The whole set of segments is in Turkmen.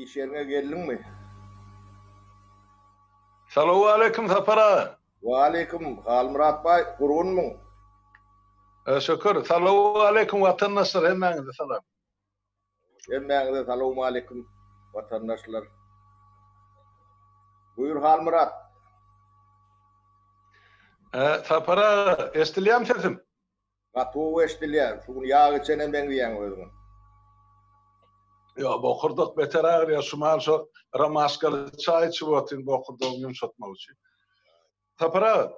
İş yerine geldin mi? Salamu aleyküm Sapara. Ve aleyküm. Halmurat Bay, kurun mu? Şükür. Salamu aleyküm vatandaşlar. Hemen de salam. Emmenize selamu aleyküm vatandaşlar. Buyur Halmurat. Sapara, estiliyem sesim. Katuğu eştiliyen. Şunu yağı içene ben diyen özüm. Ya bokurduk beter ağır ya. Şumal şu ramaskalı çay içi botin bokurduk yumuşatma için. Sapara,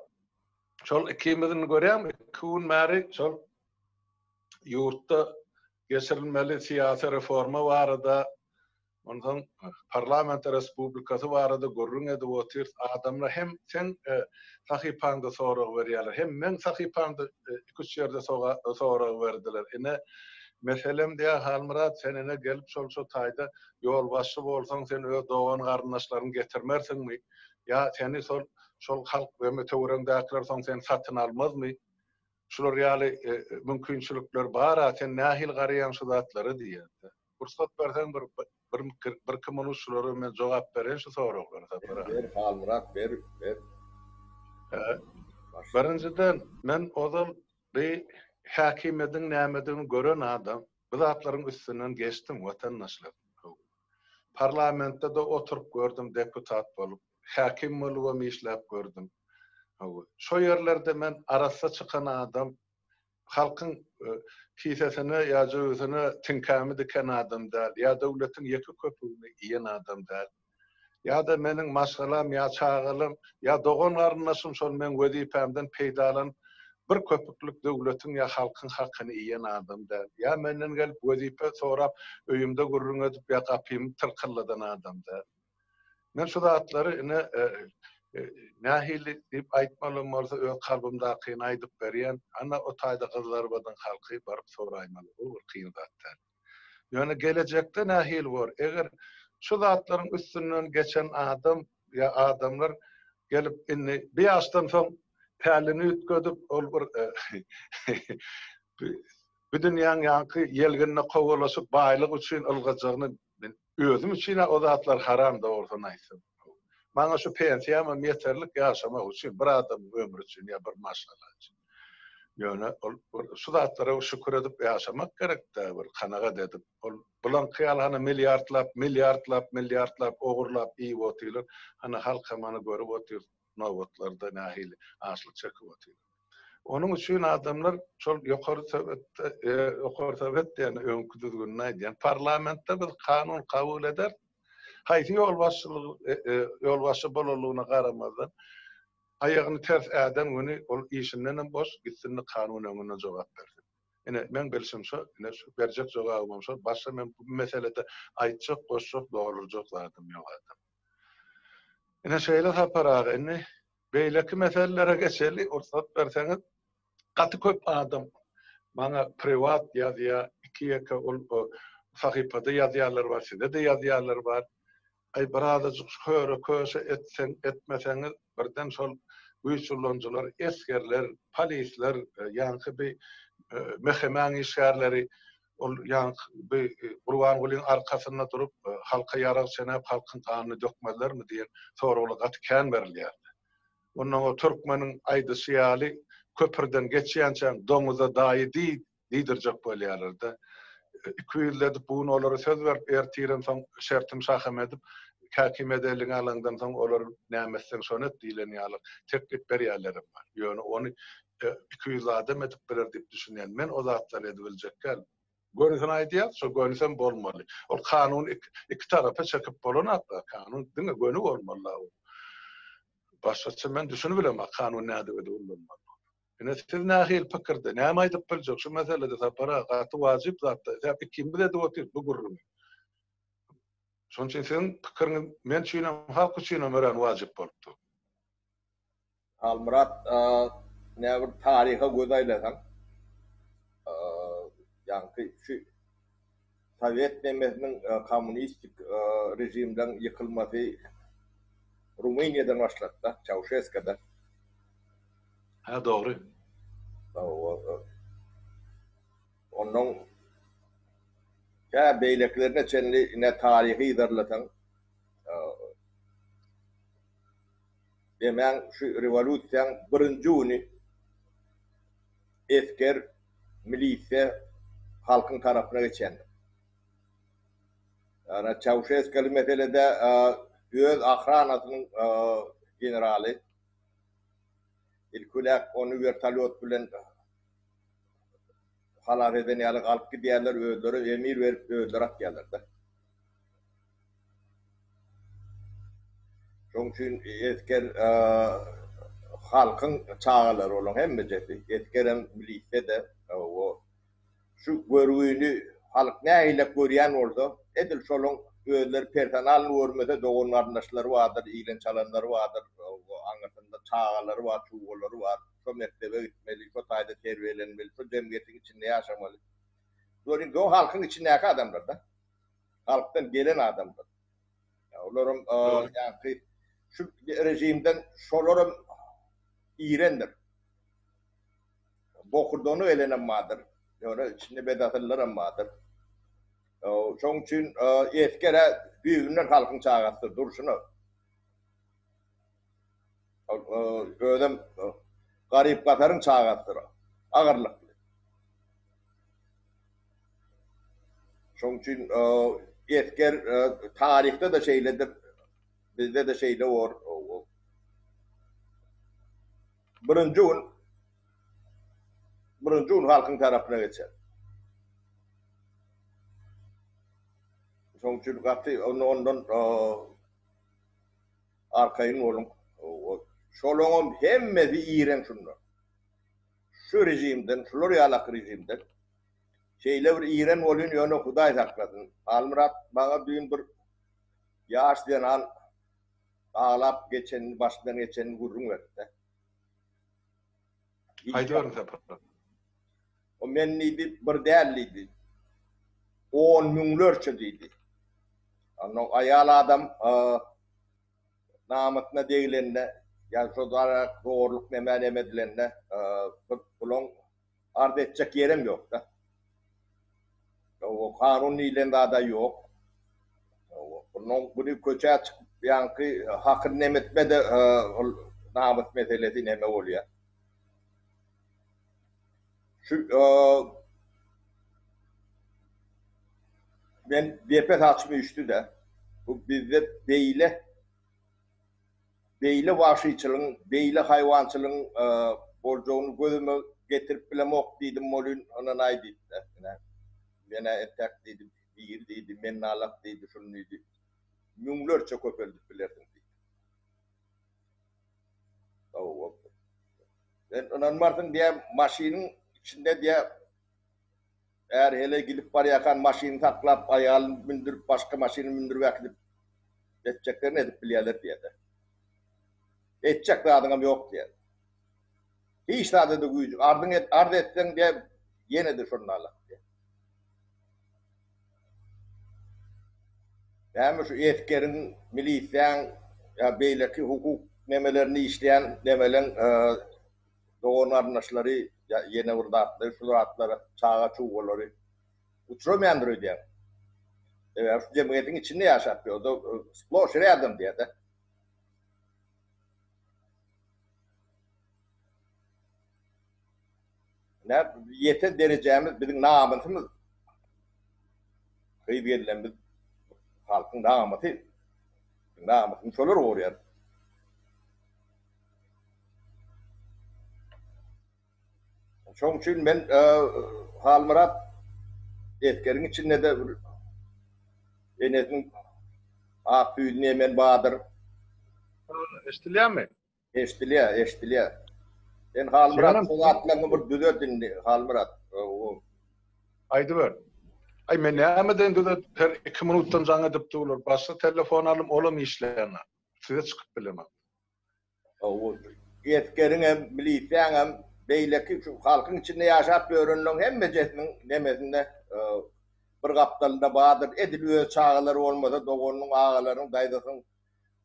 şol ikimizin göreyim. İkun meri şol yurtta geçirilmeli siyasi reforma var da ondan parlamenter respublikası var da görün edi otir adamlar hem sen sahipanda soru veriyorlar hem men sahipanda iki yerde soru verdiler. Ine meselem diye Halmurat senene gelip şu tayda yol başı bolsan sen ö doğan garnaşların getirmersin mi? Ya seni şol halk ve metewrendäkler soň sen satyn almaz mı? Şular ýaly mümkinçilikler bar, sen nähil garaýan şu zatlary diýär. Fursat bersen bir kim onu şulara men jogap beren şu soraglary. Ver Halmurat, ver. Birinciden men ozal bir hakimiyetiň nämetini gören adam, bu zatlaryň üstünden geçdim vatandaşlar. Parlamentde de oturup gördüm, deputat bolup, hakim bolup işläp gördüm. Şo ýerlerde men arasa çykan adam, halkyň kisesini ýa-da özüni tinkami diken adam däl, ýa döwletiň ýeki köpügini iýen adam däl. Ya da meniň maşgalam ya çağalym ya dogan garnaşym şol men wezipemden peýdalan bir köpüklük döwletiň ya halkyň hakyny iýen adam däl. Ya menden gelip wezipe sorap öýümde gurrun edip ya gapymy tyrkylladan adam däl. Men şu zatlary ine nähili diýip aýtmalym bolsa öz kalbymda kyn aýdyp berýän, ana o taýda gyzlar bolan halky baryp soraýmaly. Bu bir kyn zatlar. Ýöne gelecekde nähil bor. Eger şu zatlaryň üstünden geçen adam ya adamlar gelip inni bir ýaşdan soň pälini ütgedip ol bir bu dünýäň ýanky ýelgenine gowulaşyp baýlyk üçin ılgajagyny özüm üçin o zatlar haram da ortadan aýsam. Maňa şu pensiýama ýeterlik ýaşamak üçin bir adam ömrü üçin ýa bir maşgala üçin. Ýöne şu zatlara şükür edip ýaşamak gerekde, bir kanagat edip bulan kyýalany milliardlap ogurlap iýip otylar. Hana halk hamany görüp otyr, nowatlarda nähili aşlyk çekip otyr. Onun üçin adamlar şol ýokary sowet diýen öňkü düzgünni aýdýan parlamentde bir kanun kabul eder. Haýsy ýol başy bolulugyna garamazdan ayagyny ters äden güni ol işinden boş gitsinni kanun öňüne jogap berdi. Ine men bilşim şu, ine şu berjek jogabym şu, başga men bu meselede aýtjak, goşjak, dogurjak zatym ýok adam. Ine şeýle Sapara, ine beýleki meselelere geçeli ursat berseňiz, gaty köp adam maňa privat ýa-da iki ol sahypada ýazýarlar bar, sizde de ýazýarlar bar. Ay birazajyk höre köşe etsen etmeseňiz birden şol güýçülenjiler, eskerler, polisler, ýa-da bir mehmen işgärleri ol ýa-da bir Gurban Gulyň arkasyna durup halka ýarak senep halkyň kanyny dökmezlermi diýen soraglar gatykän berilýär. Ondan o türkmeniň aýdysy ýaly köpürden geçýänçä domuza daýy diýdirjek bolýarlar. 2 ýylda bunu olary söz berip ertirem soň şertim şaham edip hakimiyet elini alandan soň olar nämeseň şonet diýilen ýaly teklip berýärler bar. Ýöne onu 200 adam edip berer diýip düşünýän men o zatlary edibiljekler. Görüsen aýdýar, şo görüsen bolmaly. Ol kanun iki tarapa çekip bolan atda kanun diňe gönü bolmaly. Başgaça men düşünüp bilemem kanun näde edibilmeli. Ine siz nähil pikirde, näme aýdyp biljek şu meselede Sapara gaty wajyp zatda. Kim biledi otyr bu gurrun. Şoň üçin sen pikiriň men üçin halk üçin ömüren wajyp bolupdy. Halmurat, näbir taryha göz aýlasaň, ýanky şu Sovet demesiniň kommunistik rejimden ýykylmasy Rumyniýadan başlapdy, Çawşeske'den. Ha doğru. Onun Ya beyleklerine çenli ne tarihi idarlatan demen şu revolüsyon birinci uni esker milise halkın tarafına geçen. Yani Çavuşesku'lu meselede öz ahranasının generali İlkulak onu vertalyot bilen halat eden yalık alıp gidiyorlar öldürüp emir verip öldürüp gelirdi. Çünkü esker halkın çağaları olan hem beceti eskerem milise de o şu görüğünü halk ne ile görüyen oldu. Edil şolun öğler personalını görmede doğun arkadaşları vardır, ilen çalanları vardır, anlatında çağaları var, çuğulları var. Şu mektebe gitmeli, şu tayda terbiyelenmeli, şu cemiyetin içinde yaşamalı. Doğru, o halkın içindeki adamlar da. Halktan gelen adamlar. Onların yani şu rejimden şolarım iğrendir. Bokurdonu elenen vardır. Yani içinde bedatlılar vardır. Şoň üçin eskere büyüğünler halkın çağatır durşunu. Ödem garip Katarın çağatır. Ağırlıklı. Şoň üçin esker tarihte de şeyledir. Bizde de şeyle var. Birinci un halkın tarafına geçer. Şoň üçin gapty ondan arkayın olun. Şolongum hemmesi iğren şunlar. Şu rejimden, Floryalak rejimden şeyle bir iğren olun yönü Huday sakladın. Almırat bana düğün bir yaş denen ağlap geçen, başından geçen vurun verdi. Haydi verin separ. O menniydi, bir değerliydi. 10 milyonlarca deydi. Onun ayal adam nametine değilenle, yani şodara doğruluk nemen emedilenle bulun ardı edecek yerim yok da. O kanun ilende da yok. Bunun bunu köçe çıkıp yani hakkın nemetme de namet meselesi neme oluyor. Şu ben depet açmıştı da bu bizde beyle vahşiçiliğin, beyle hayvancılığın borcuğunu gözüme getirip bilemok dedim molun ona nay dedi. Bana etek dedim, bir dedim, men alak dedi, şunu dedi. Milyonlarca köpüldük bilirsin dedi. Ben onun vartın diye maşinin içinde diye eğer hele gidip var yakan maşini taklap ayağını bindirip başka maşini bindirip yakıp edeceklerini edip biliyorlar diye de. Edecek de adına yok diye. Hiç tadı da gücü. Ardı etsen diye yine de şunlarla diye. Yani şu eskerin, milisyen, ya beyleki hukuk nemelerini işleyen nemelen doğun arnaşları, yine burada atları, şular atları, çağa çuğuları uçuramayandır diye. Evet, şu cemiyetin içinde yaşatıyordu. Sploşere adım diye de. Ne yeter dereceğimiz bizim namusumuz kıyıp edilen biz halkın namusunu şolar uğruyor. Şoň üçin men Halmırat etkerin içinde de enetin aküýüni hemen badır. Eştilýär mi? Eştilýär. Ben Halmırat soňatlaryny bir düzeltdi Halmırat. Haydi ver. Ay men näme de her 2 minutdan jaňa edip durlar. Başga telefon alym olam işleýärler. Size çykyp bilemem. Etkerin hem milisiýan hem beýleki şu halkın içinde yaşap görünlüň hemme jetiniň nemesinde bir gapdalynda badyr edil öz çağalary bolmasa dogonuň agalaryň daýdasyň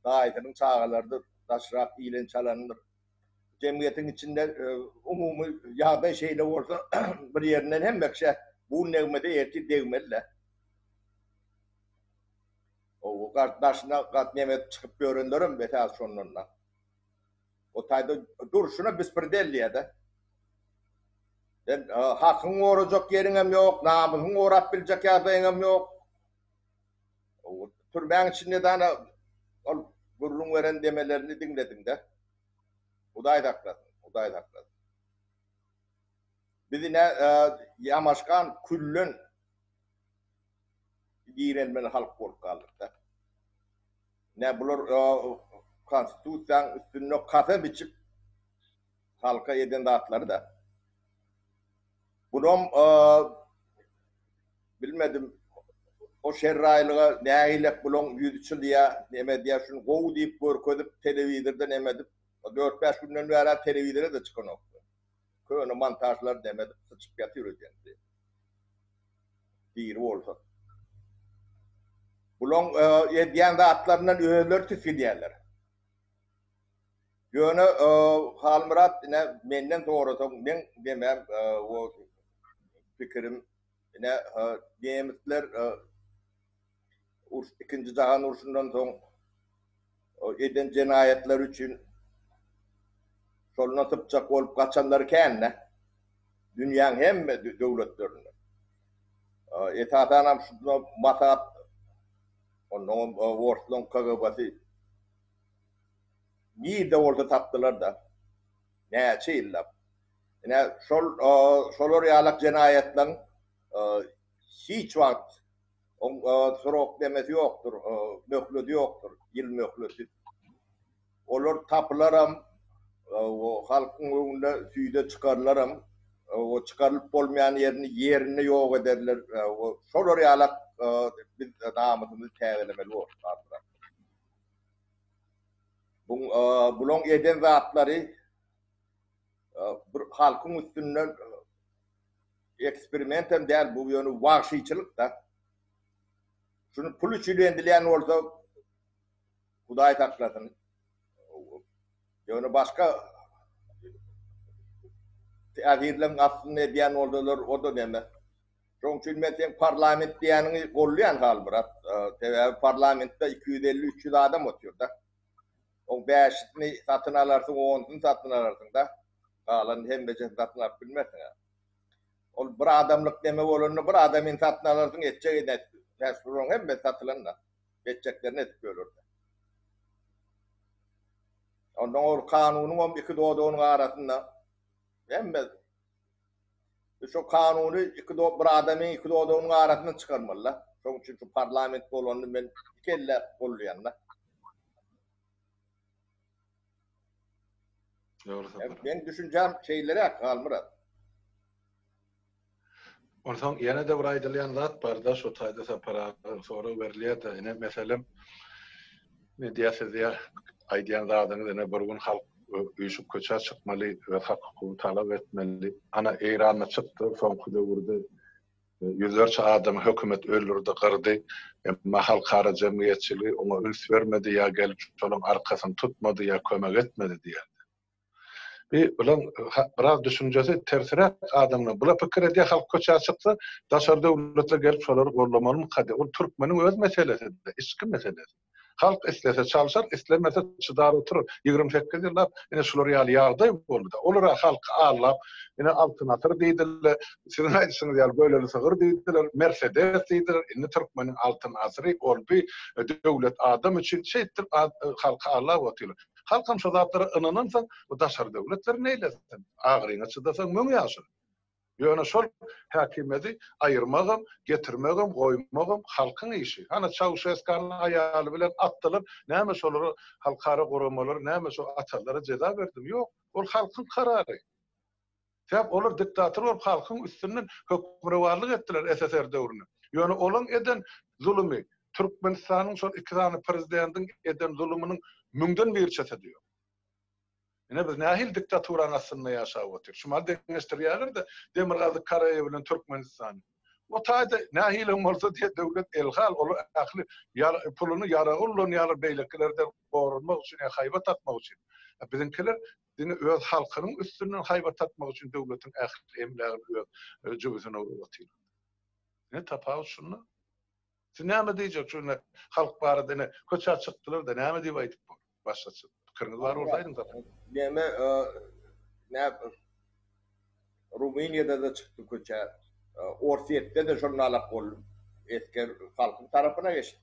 daýdynyň çağalardyr daşrap ilen çalandyr. Cemiyetiň içinde umumy ýagdaý şeýle bolsa bir ýerinden hemme kişi bu negmede erki degmeliler. O kardeşine kat Mehmet çıkıp görünürüm betaz sonlarına. O tayda duruşuna bispirdelliye de. Ben hakkın uğrayacak yerim yok, namusun uğrap bilecek yadayım yok. Türben içinde de gururun veren demelerini dinledin de. Uday dakladın, uday dakladın. Bizine yamaşkan küllün girenmeli halk bolup kaldık da. Ne bulur konstitusyon üstünde kafe biçip halka yeden dağıtları da. Bunun bilmedim o şerraylığa nähilek bulun yüzçül diye neme diye şunu gow deyip görkezip televizörde nemedip 4-5 günden beri televizöre de çıkan oktu. Köne montajlar demedip sıçıp yatıyor edendi. Bir olsa. Bulun yediyen dağıtlarından öğeler tüfidiyerler. Yönü Halmurat yine menden doğrusun ben demem o fikrim yine diyemitler ikinci Cahan Urşu'ndan son eden cinayetler için soluna tıpçak olup kaçanları kendine dünyanın hem devletlerine etatanam şunu matat onun Warslon KGB'si bir de orada taptılar da ne şeyler yine sol realak cinayetlerin hiç vakit sorok demesi yoktur, möhlötü yoktur, yıl möhlötü. Olur tapılarım, o halkın önünde süyde çıkarlarım, o çıkarılıp olmayan yerini yok ederler. O sol realak biz namusumuzu tevelemeli olur. Bunun eden zatları halkın üstünden eksperimentem değil, bu yönü vahşiçilik da. Şunu pul üçülendileyen olsa Huday taklasın. Yani başka ahirlen aslında ediyen oldular o da deme. Çünkü mesela parlament diyenini kollayan hal bırak. Parlamentte 250-300 adam oturuyor da. O 5'ini satın alarsın, 10'unu satın alarsın da. Kalan hem becen satın alıp bilmezsin ya. O bir adamlık deme olurunu bir adamın satın alarsın, edecek eder. Restorun hem de satılanlar. Geçeceklerini etkiyorlar. Ondan o kanunun iki doğduğunun arasında hem de şu kanunu bir adamın iki doğduğunun arasında çıkarmalılar. Çünkü şu parlamento olanını ben kelle kollayanlar. Ben düşüneceğim şeylere kalmırat. Ondan yine de burayı dileyen zat barda şu tayda sapara sonra verliye de yine mesela ne diyese diye aydiyan zadını da ne burgun halk uyuşup köçe çıkmalı ve hak hukuku talep etmeli. Ana İran'a çıktı, sonkuda vurdu. Yüzlerce adam hükümet öldürdü, kırdı. Ama halkara cemiyetçiliği ona üns vermedi ya gelip şolun arkasını tutmadı ya kömek etmedi diye. Ulan biraz düşüncesi tersine adamla bula fikir ediyor halk köçe çıktı. Daşar devletler gelip şoları gorlamalı mı kadı? O Türkmenin öz meselesi, içki meselesi. Halk istese çalışar, istemese çıdar oturur. 28 yıllar yine şular yağday oldu da. Olur halk ağlap, yine altın atır deydiler. Sizin aydısınız yani böyle sağır deydiler. Mercedes deydiler. Yine Türkmenin altın asırı oldu. Devlet adam için şeydir halka ağlap oturuyor. Halkam şu zatlara ınanansan, o daşar devletler neylesin? Ağrına çıdasan mün yaşır. Yani şol hakimiyeti ayırmağım, getirmağım, koymağım halkın işi. Hani Çavuşeskan'ın ayağı bilen attılar, neyme şoları halkara korumaları, neyme şu atalara ceza verdim. Yok, o halkın kararı. Sebep olur diktatör olup halkın üstünden hükümrevarlık ettiler SSR devrini. Yani olan eden zulümü, Türkmenistan'ın son iki tane prezidentin eden zulümünün münden bir çete diyor. Yine biz nahil diktaturan aslında yaşa otur. Şumal dengeştiriyorlar da Demirgazi Karayev'nin Türkmenistan. O tayda nahilim olsa diye devlet elhal olur aklı pulunu yara olun yara beyliklerden korunmak için hayvat atmak için. Bizimkiler dini öz halkının üstünden hayvat atmak için devletin aklı emlerini cübüzüne uğratıyor. Ne tapağız şunu? Näme diýjek şuna halk barada ne köçe çykdylar da näme diýip aýdyp başlaçy. Pikiriňiz bar bolsaýdyň da. Näme ne Ruminiýada da çykdy köçe. Orsiýetde de jurnalak boldy. Esker halkyň tarapyna geçdi.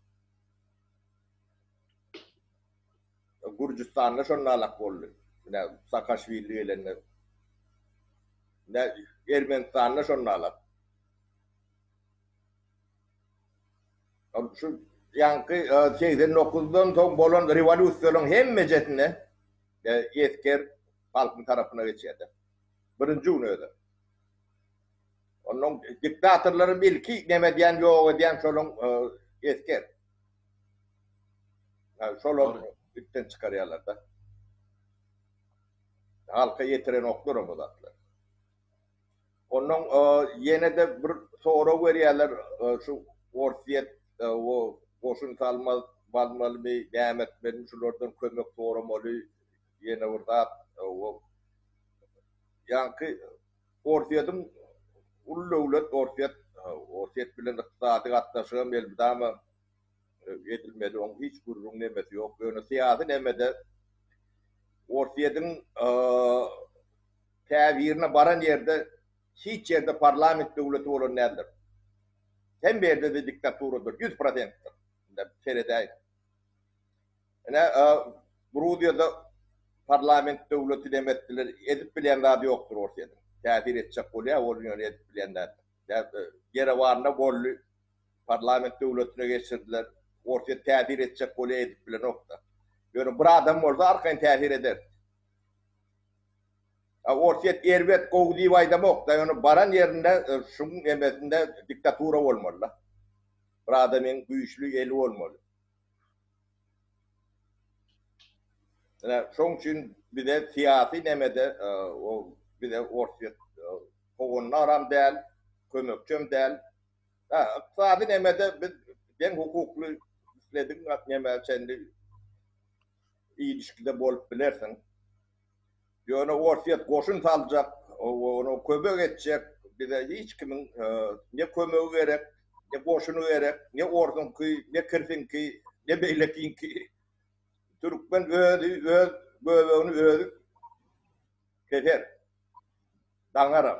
Gürjistanda jurnalak boldy. Ne Saakaşvili bilen ne Ermenistanda jurnalak. Şu yankı 89'dan soň bolan revolýusiýanyň hemmejetine esker halkyň tarapyna geçýärdi. Birinji gün öde. Onuň diktatorlary bilki näme diýen ýok diýen şolaň esker. Şolary bitden çykarýarlar da. Halka ýetiren oklar bu zatlar. Onuň ýene de bir soňra berýärler şu Orsiýet o boşun salmaz balmaly bir nämet benim şulardan kömek soramaly ýene urda o yankı Orsiýetim ulu döwlet Orsiýet bilen ykdysady gatnaşygan elbidama edilmedi on hiç gurrun nemesi ýok. Ýöne syýasy nemede Orsiýetiň täbirine baran ýerde hiç ýerde parlament döwleti bolan nädir? Hem berde de diktaturadır, 100%. Seredey. Gruziýada parlament döwleti demetdiler, edip bilen zady ýokdur ortada. Täsir etjek bolýar, ol edip bilenler. Yerewanna bolly parlament döwletine geçirdiler. Ortada täsir etjek bolýar, edip bilen ýokda. Ýöne bir adam bolsa arkaň täsir eder. Orsiýet erbet gowy diýip aýdamok da ýöne baran ýerinde şuň emesinde diktatura bolmaly. Bir adamyň güýçlü eli bolmaly. Şoň üçin bize syýasy nemede o bize Orsiýet gowyny aram däl, kömekçem däl. Ykdysady nemede biz ben hukukly işledik näme çendi ilişkide bolup bilersiň. Ýöne Orsiýet goşun saljak, onu kömek etjek, bize hiç kimin ne kömegi gerek, ne goşuny gerek, ne ordunky, ne kirsinki, ne beýlekinki. Türkmen öz göwegini özü keser. Daňaram.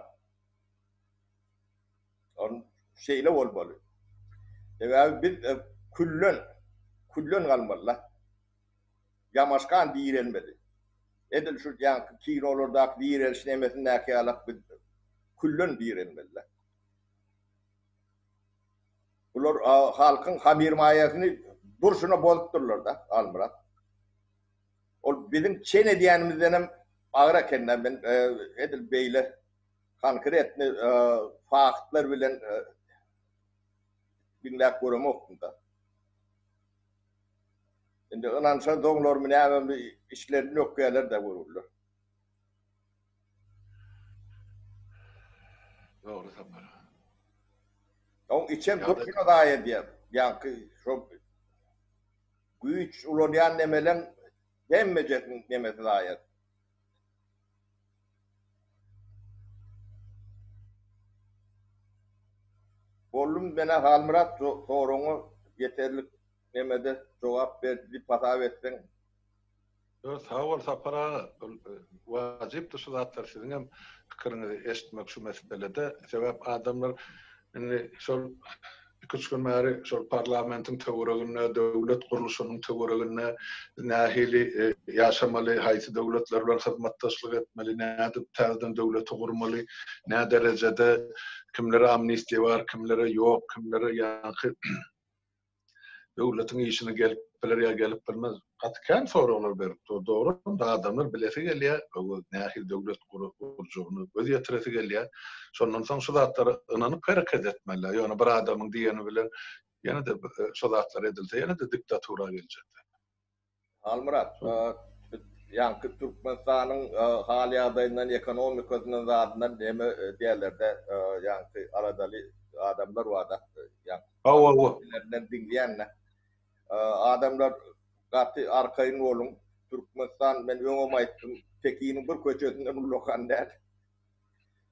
On şeýle bolmaly. Biz küllün galmaly. Yamaşkan diýilmedi. Edil şu yankı kinolardak diýilýär nemesini näke alak küllün diýilmeli. Bular halkyň hamirmaýasyny durşuna bolupdurlar da almırat. Ol bizim çene diýenimizden hem agyr ekenden ben edil beýle konkretni faktlar bilen dinläp göremokda. Indi onança doňlar näme işlerini ýokýarlar da görürler. Doğru sapar. Oň içem durşuna daýy diýär. Ýa-ki şo güýç ulanýan nemelen hemmejetiniň nemesi daýy. Bollum mene Halmurat soruňy ýeterlik nemede jogap berdi patap etdiň. Sağ ol sapara wajyp şu zatlar siziň hem pikiriňizi eşitmek şu meselede. Sebäp adamlar şol 2-3 gün bäri şol parlamentiň töweregiне, döwlet guruluşynyň töweregiне nähili ýaşamaly, haýsy döwletler bilen hyzmatdaşlyk etmeli, näde täzeden döwleti gurmaly, nä derejede kimlere amnistiýa bar, kimlere ýok, kimlere ýa-ki döwletiň işine gelip biler ýa gelip bilmez. Atkan soralar berip dogry da adamlar bilesi gelýär, o nähil döwlet guruluşyny öz ýetiresi gelýär. Şondan soň şu zatlara ynanyp hareket etmeli. Ýöne bir adamyň diýeni bilen ýene de şu zatlar edilse ýene de diktatura geljek. Halmurat, ýa-ki Türkmenistanyň hali ýagdaýyndan ekonomikasynyň zadynyň näme diýerlerde ýa-ki aradaly adamlar wada. Ýa-ki dinleýänler. Adamlar gaty arkaýyn bolun Türkmenistan men öňe aýtdym tekiniň bir köçesinden ulokan däl.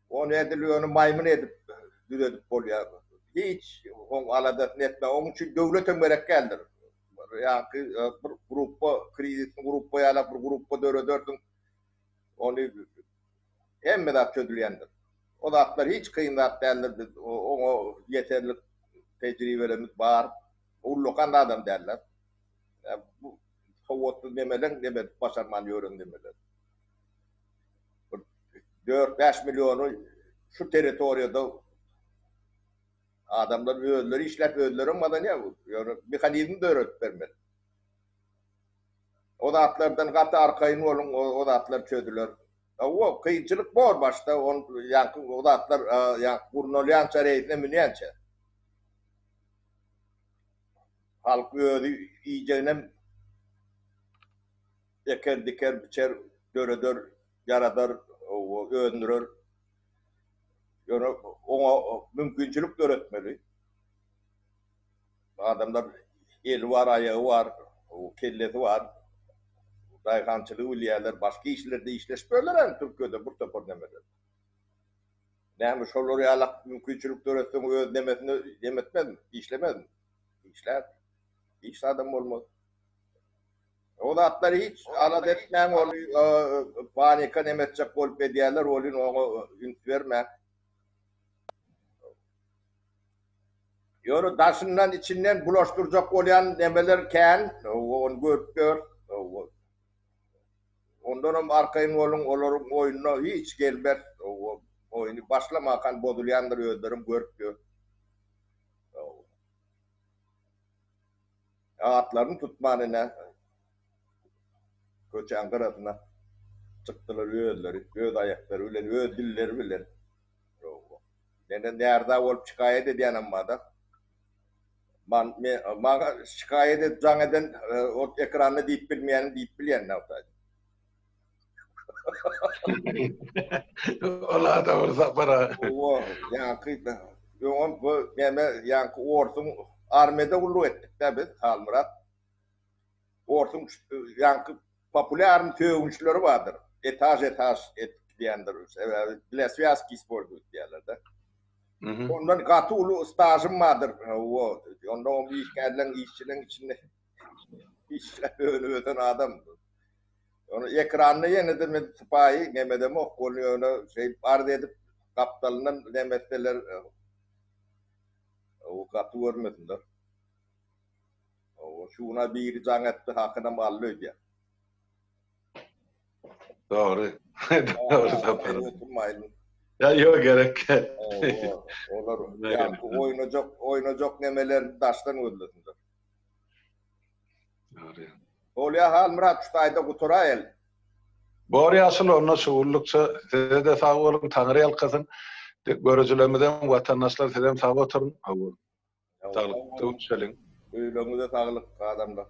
Onu edil onu maymun edip düzedip bolýar. Hiç on aladatını etme. Onun için devletin gerek geldir. Yani bir gruppa, kriz gruppa yala bir gruppa dördün onu emme de çözülyendir. O da atlar hiç kıyımdat derler. O yeterli tecrübelerimiz var. Ullukan da adam derler. Bu havotlu demeden başarman yörün demeden. 4-5 milyonu şu teritoriyada adamlar özleri işlet özleri olmadan ya mekanizmi de öğretip vermeli. O da atlardan katı arkayın olun, o da atlar çödüler. O kıyınçılık var başta, o da atlar kurnolayan çareyetine müneyençe. Halk öğüdü iyicene eker diker biçer, dörödör, yaradar, öğündürür. Yani ona mümkünçülük de öğretmeli. Adamlar eli var, ayağı var, kellesi var. Dayıkançılığı uliyalar, başka işlerde işleşmiyorlar Türkiye'de, burada pornemeler. Neymiş olur ya, mümkünçülük de öğretmeni öğretmesini demetmez mi? İşlemez mi? İşler. Hiç adam olmaz. O da atları hiç alat etmem oluyor. Panika nemetcek olup ediyorlar, onu ünt vermem. Yoru daşından içinden bulaştıracak olan demelerken onu görüp ondan arkayın olun oyununa hiç gelmez. Oyunu başlamakan bozulayandır ödürüm görüp atlarını tutmanına köçen kırasına çıktılar ödleri, öd ayakları, öd dilleri bilen. Nerede olup şikayet ediyen ama da bana şikayet edeceğin eden o ekranını deyip bilmeyen ne yaptaydı. Ola da orada para. O yani orsun armada ulu ettik de biz Halmurat. Orsun yani popüler tövünçleri vardır. Etaj etkileyendir. Lesviyaski spordu diyorlar. Ondan katı ulu stajım vardır. Ondan o bir işçilerin içinde işler öğreten adam. Onu ekranını yeniden tıpayı gemede mi okunuyor onu arz edip kaptalından demetteler o katı görmesinler. Şuna bir zannetti hakkında mallı diye. Doğru. Doğru da Ya yok gerek. Onlar yani oynayacak nemeler taştan ödülüdür. Doğru. Olya Halmurat Şutay'da kutura el. Bori asıl ona suğurlukça de sağ olun Tanrı yalkasın. Görücülemeden vatandaşlar sedem sağ oturun. Sağlıklı olun. Öylüğünüze sağlık adamlar.